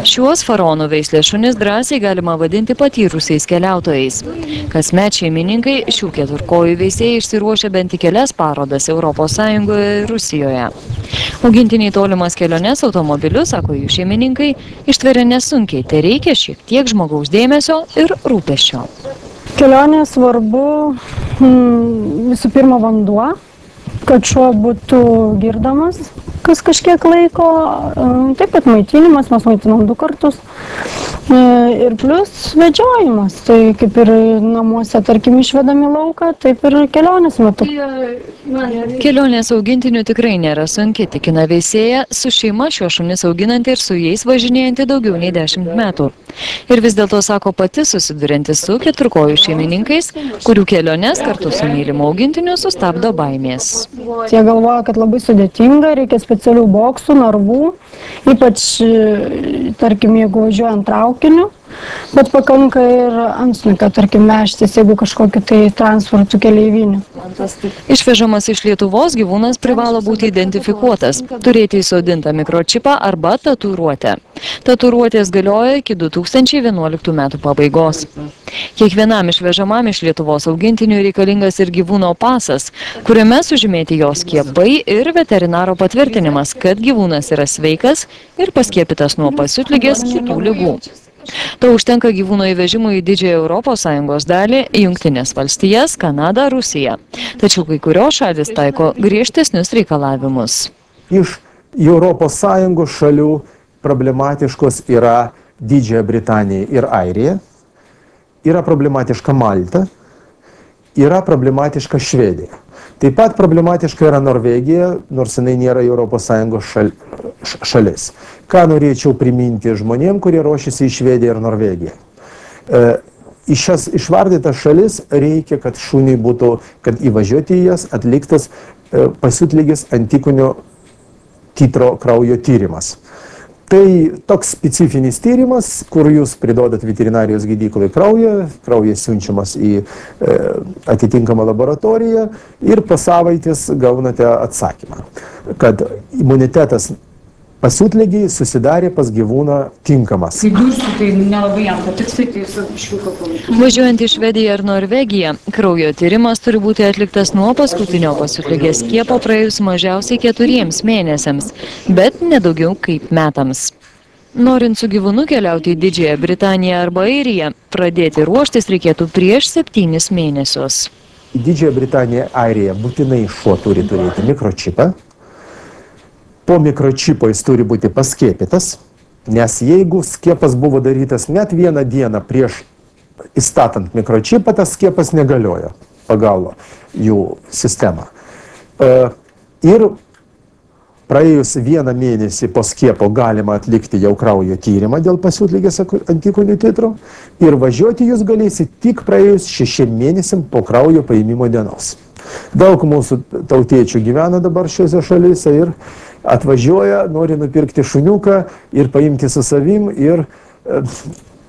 Šiuos faraonų veislės šunis drąsiai galima vadinti patyrusiais keliautojais. Kasmet šeimininkai šių keturkojų veisėjai išsiruošia bent į kelias parodas ES ir Rusijoje. Augintiniai tolimas keliones automobiliu, sako jų šeimininkai, ištveria nesunkiai, tai reikia šiek tiek žmogaus dėmesio ir rūpesčio. Kelionė svarbu visų pirma vanduo, kad šuo būtų girdamas kas kažkiek laiko, taip pat maitinimas, mes maitinam 2 kartus. Ir plus vedžiojimas, tai kaip ir namuose, tarkim, išvedami lauką, taip ir kelionės metu. Kelionės augintinių tikrai nėra sunki, tikina veisėja, su šeima šiuos šunis auginanti ir su jais važinėjanti daugiau nei 10 metų. Ir vis dėlto sako pati susidurianti su keturkojų šeimininkais, kurių keliones kartu su mylimu augintiniu sustabdo baimės. Jie galvoja, kad labai sudėtinga, reikia specialių boksų, narvų, ypač, tarkim, jeigu važiuojant traukiniu, bet pakanka ir antsnukio, tarkim, vežtis, jeigu kažkokiu tai transportu keleiviniu. Išvežamas iš Lietuvos gyvūnas privalo būti identifikuotas, turėti įsodintą mikročipą arba tatuiruotę. Tatuiruotės galioja iki 2011 metų pabaigos. Kiekvienam išvežamam iš Lietuvos augintinių reikalingas ir gyvūno pasas, kuriame sužymėti jos skiepai ir veterinaro patvirtinimas, kad gyvūnas yra sveikas ir paskiepytas nuo pasiutligės kitų ligų. To užtenka gyvūno įvežimui į didžiąją ES dalį, Jungtines Valstijas, Kanadą, Rusiją. Tačiau kai kurios šalys taiko griežtesnius reikalavimus. Iš ES šalių problematiškos yra Didžiąją Britaniją ir Airiją, yra problematiška Malta, yra problematiška Švedija. Taip pat problematiška yra Norvegija, nors jinai nėra ES šalis. Ką norėčiau priminti žmonėm, kurie ruošiasi į Švediją ir Norvegiją. Į šias išvardytas šalis reikia, kad šuniai būtų, kad įvažiuoti į jas atliktas pasiutligės antikūnio titro kraujo tyrimas. Tai toks specifinis tyrimas, kur jūs priduodat veterinarijos gydyklai kraujas siunčiamas į atitinkamą laboratoriją ir po savaitės gaunate atsakymą, kad imunitetas pasiutligiai susidarė pas gyvūną tinkamas. Važiuojant į Švediją ir Norvegiją, kraujo tyrimas turi būti atliktas nuo paskutinio pasiutligės skiepo praėjus mažiausiai 4 mėnesiams, bet nedaugiau kaip metams. Norint su gyvūnu keliauti į Didžiąją Britaniją arba Airiją, pradėti ruoštis reikėtų prieš 7 mėnesius. Į Didžiąją Britaniją, Airiją būtinai šuo turi turėti mikročipą. Po mikročipo jis turi būti paskiepytas, nes jeigu skiepas buvo darytas net 1 dieną prieš įstatant mikročipą, tas skiepas negalioja pagal jų sistemą. Ir praėjus 1 mėnesį po skiepo galima atlikti jau kraujo tyrimą dėl pasiutligės antikūnių titro ir važiuoti jūs galėsite tik praėjus 6 mėnesiam po kraujo paėmimo dienos. Daug mūsų tautiečių gyvena dabar šiuose šalyse ir atvažiuoja, nori nupirkti šuniuką ir paimti su savim ir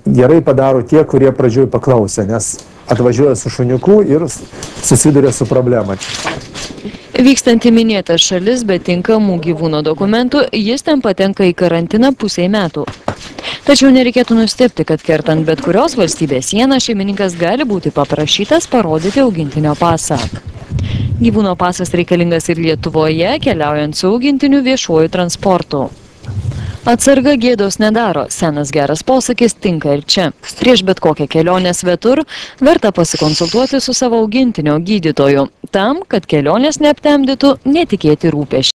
gerai padaro tie, kurie pradžioj paklausė, nes atvažiuoja su šuniuku ir susiduria su problema. Vykstant į minėtas šalis be tinkamų gyvūno dokumentų, jis ten patenka į karantiną pusei metų. Tačiau nereikėtų nustebti, kad kertant bet kurios valstybės sieną šeimininkas gali būti paprašytas parodyti augintinio pasą. Gyvūno pasas reikalingas ir Lietuvoje, keliaujant su augintiniu viešuoju transportu. Atsarga gėdos nedaro, senas geras posakis tinka ir čia. Prieš bet kokią kelionę svetur verta pasikonsultuoti su savo augintinio gydytoju, tam, kad kelionės neaptemdytų netikėti rūpesčiai.